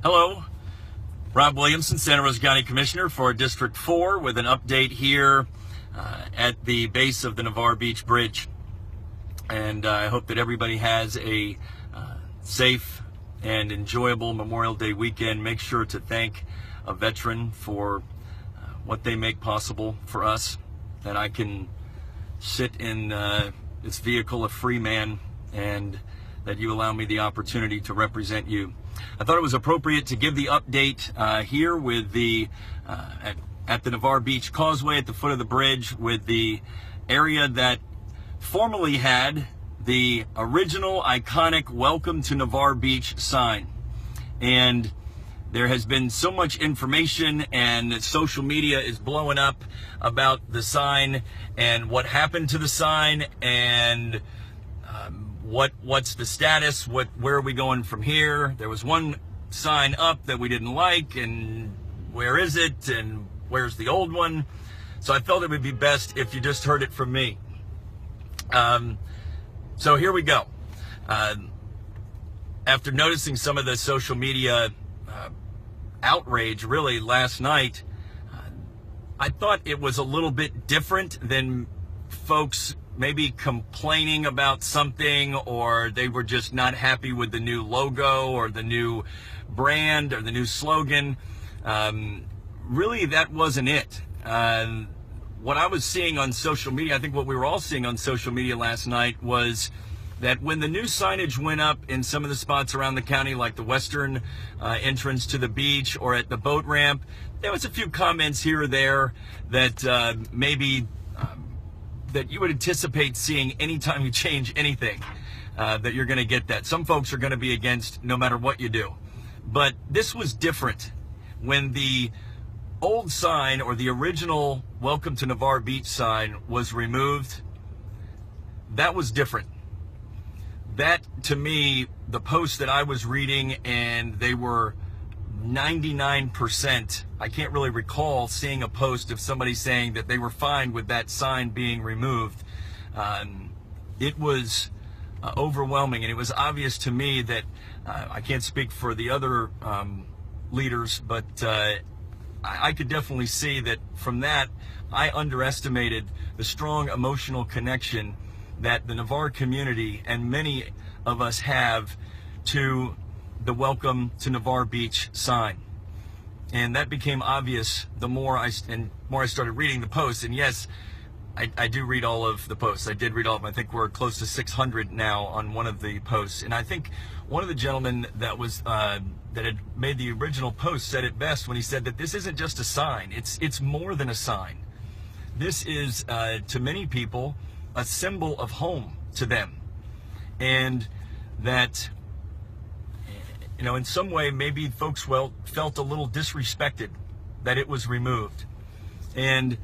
Hello, Rob Williamson, Santa Rosa County Commissioner for District 4 with an update here at the base of the Navarre Beach Bridge. And I hope that everybody has a safe and enjoyable Memorial Day weekend. Make sure to thank a veteran for what they make possible for us, that I can sit in this vehicle a free man, and that you allow me the opportunity to represent you. I thought it was appropriate to give the update here with the at the Navarre Beach Causeway at the foot of the bridge, with the area that formerly had the original iconic Welcome to Navarre Beach sign. And there has been so much information, and social media is blowing up about the sign and what happened to the sign, and what's the status, where are we going from here. There was one sign up that we didn't like, and where is it, and where's the old one? So I felt it would be best if you just heard it from me. So here we go. After noticing some of the social media outrage really last night, I thought it was a little bit different than folks maybe complaining about something, or they were just not happy with the new logo or the new brand or the new slogan. Really, that wasn't it. What I was seeing on social media, I think what we were all seeing on social media last night, was that when the new signage went up in some of the spots around the county, like the western entrance to the beach or at the boat ramp, there was a few comments here or there that maybe that you would anticipate seeing anytime you change anything, that you're going to get that. Some folks are going to be against no matter what you do. But this was different. When the old sign, or the original Welcome to Navarre Beach sign, was removed, that was different. That, to me, the posts that I was reading, and they were 99%, I can't really recall seeing a post of somebody saying that they were fine with that sign being removed. It was overwhelming, and it was obvious to me that I can't speak for the other leaders, but I could definitely see that from that I underestimated the strong emotional connection that the Navarre community and many of us have to the Welcome to Navarre Beach sign. And that became obvious the more I started reading the posts. And yes, I do read all of the posts. I did read all of them. I think we're close to 600 now on one of the posts. And I think one of the gentlemen that was that had made the original post said it best when he said that this isn't just a sign. It's more than a sign. This is, to many people, a symbol of home to them. And that, you know, in some way, maybe folks felt a little disrespected that it was removed. And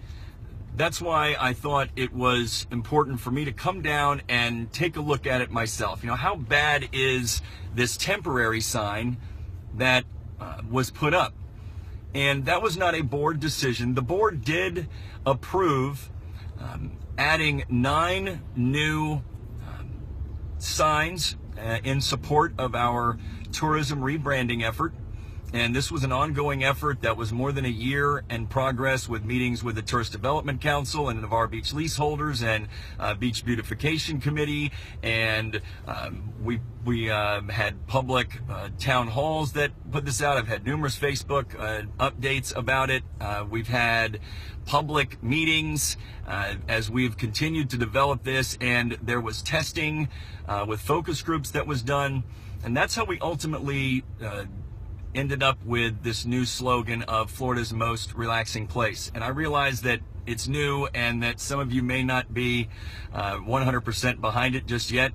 that's why I thought it was important for me to come down and take a look at it myself. You know, how bad is this temporary sign that was put up? And that was not a board decision. The board did approve adding 9 new signs in support of our tourism rebranding effort. And this was an ongoing effort that was more than a year in progress, with meetings with the Tourist Development Council and the Navarre Beach leaseholders and Beach Beautification Committee. And we had public town halls that put this out. I've had numerous Facebook updates about it. We've had public meetings as we've continued to develop this, and there was testing with focus groups that was done. And that's how we ultimately ended up with this new slogan of Florida's most relaxing place. And I realize that it's new and that some of you may not be 100% behind it just yet,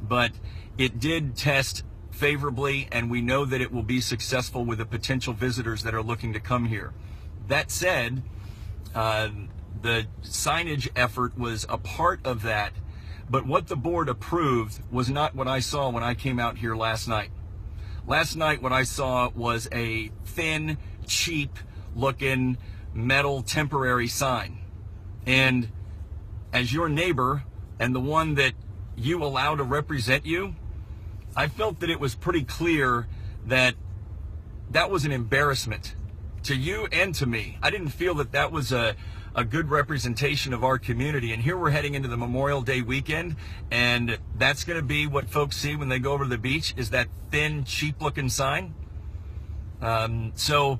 but it did test favorably, and we know that it will be successful with the potential visitors that are looking to come here. That said, the signage effort was a part of that, but what the board approved was not what I saw when I came out here last night. Last night, what I saw was a thin, cheap-looking metal temporary sign. And as your neighbor and the one that you allow to represent you, I felt that it was pretty clear that that was an embarrassment to you and to me. I didn't feel that that was a good representation of our community. And here we're heading into the Memorial Day weekend, and that's going to be what folks see when they go over to the beach, is that thin, cheap-looking sign. So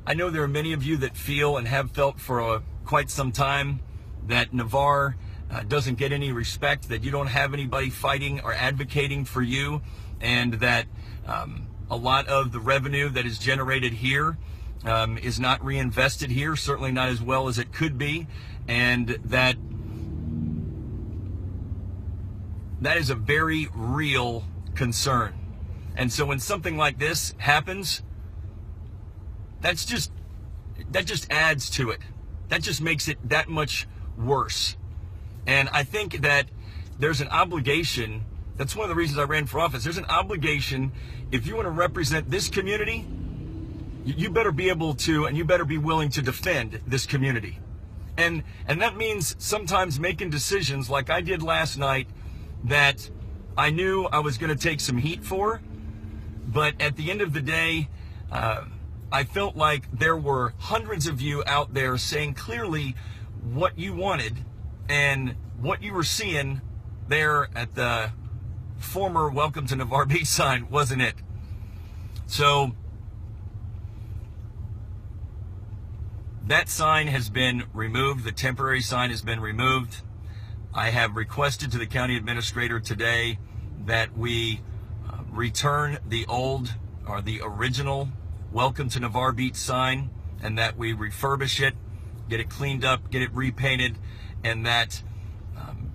I know there are many of you that feel and have felt for quite some time that Navarre doesn't get any respect, that you don't have anybody fighting or advocating for you, and that a lot of the revenue that is generated here is not reinvested here, certainly not as well as it could be, and that is a very real concern. And so when something like this happens, that just adds to it. That just makes it that much worse. And I think that there's an obligation. That's one of the reasons I ran for office. There's an obligation. If you want to represent this community, you better be able to, and you better be willing to defend this community. And that means sometimes making decisions like I did last night that I knew I was going to take some heat for. But at the end of the day, I felt like there were hundreds of you out there saying clearly what you wanted, and what you were seeing there at the former Welcome to Navarre Beach sign wasn't it. So that sign has been removed. The temporary sign has been removed. I have requested to the county administrator today that we return the old, or the original, Welcome to Navarre Beach sign, and that we refurbish it, get it cleaned up, get it repainted, and that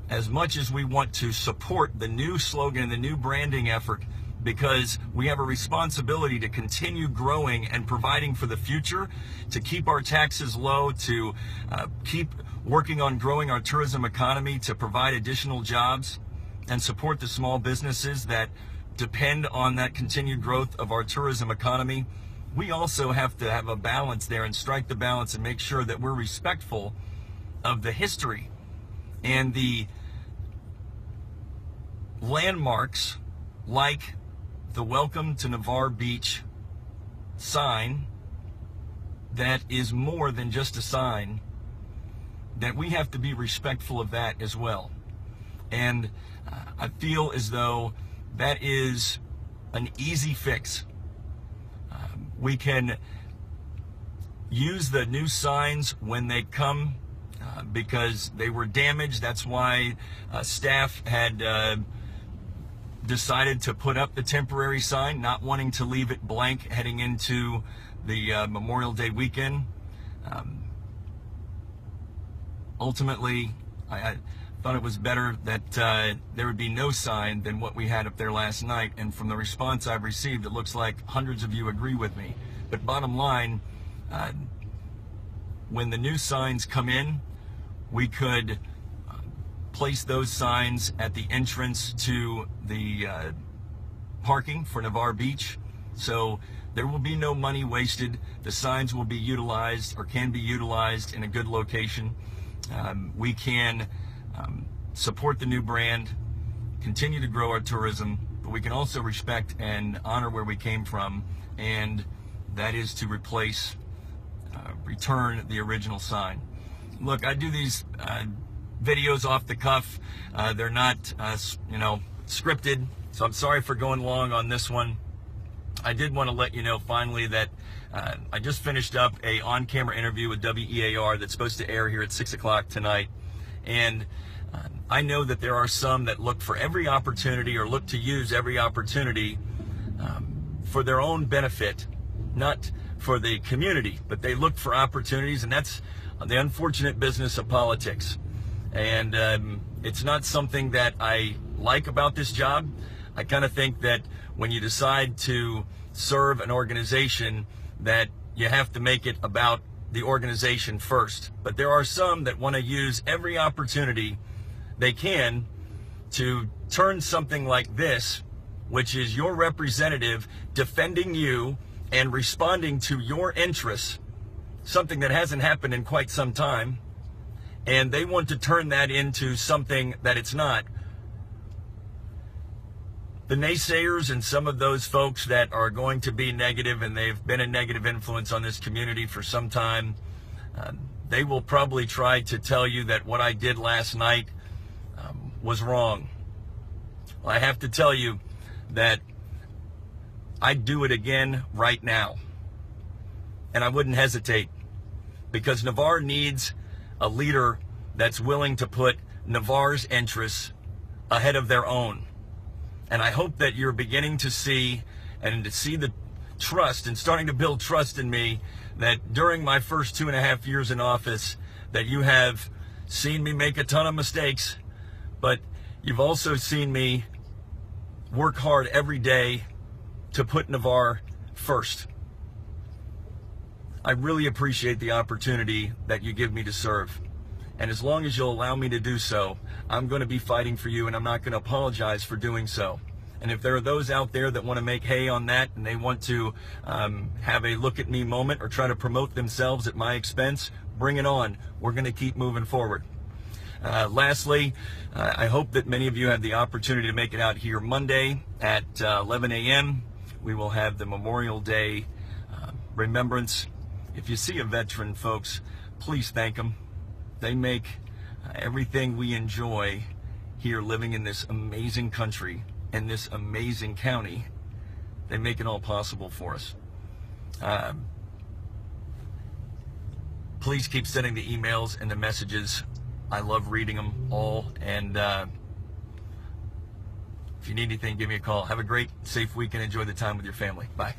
as much as we want to support the new slogan and the new branding effort, because we have a responsibility to continue growing and providing for the future, to keep our taxes low, to keep working on growing our tourism economy, to provide additional jobs and support the small businesses that depend on that continued growth of our tourism economy. We also have to have a balance there and strike the balance and make sure that we're respectful of the history and the landmarks like the Welcome to Navarre Beach sign, that is more than just a sign, that we have to be respectful of that as well. And I feel as though that is an easy fix. We can use the new signs when they come because they were damaged. That's why staff had decided to put up the temporary sign, not wanting to leave it blank heading into the Memorial Day weekend. Ultimately, I thought it was better that there would be no sign than what we had up there last night. And from the response I've received, it looks like hundreds of you agree with me. But bottom line, when the new signs come in, we could place those signs at the entrance to the parking for Navarre Beach. So there will be no money wasted. The signs will be utilized, or can be utilized, in a good location. We can support the new brand, continue to grow our tourism, but we can also respect and honor where we came from, and that is to return the original sign. Look, I do these videos off the cuff. They're not, scripted, so I'm sorry for going long on this one. I did want to let you know finally that I just finished up a on-camera interview with WEAR that's supposed to air here at 6 o'clock tonight. And I know that there are some that look for every opportunity, or look to use every opportunity for their own benefit, not for the community, but they look for opportunities, and that's the unfortunate business of politics. And it's not something that I like about this job. I kind of think that when you decide to serve an organization, that you have to make it about the organization first. But there are some that want to use every opportunity they can to turn something like this, which is your representative defending you and responding to your interests, something that hasn't happened in quite some time, and they want to turn that into something that it's not. the naysayers and some of those folks that are going to be negative, and they've been a negative influence on this community for some time, they will probably try to tell you that what I did last night was wrong. Well, I have to tell you that I'd do it again right now. And I wouldn't hesitate, because Navarre needs a leader that's willing to put Navarre's interests ahead of their own. And I hope that you're beginning to see, and to see the trust and starting to build trust in me, that during my first 2.5 years in office, that you have seen me make a ton of mistakes, but you've also seen me work hard every day to put Navarre first. I really appreciate the opportunity that you give me to serve. And as long as you'll allow me to do so, I'm going to be fighting for you, and I'm not going to apologize for doing so. And if there are those out there that want to make hay on that, and they want to have a look at me moment or try to promote themselves at my expense, bring it on. We're going to keep moving forward. Lastly, I hope that many of you have the opportunity to make it out here Monday at 11 a.m. We will have the Memorial Day remembrance. If you see a veteran, folks, please thank them. They make everything we enjoy here living in this amazing country, in this amazing county, they make it all possible for us. Please keep sending the emails and the messages. I love reading them all. And if you need anything, give me a call. Have a great, safe week and enjoy the time with your family. Bye.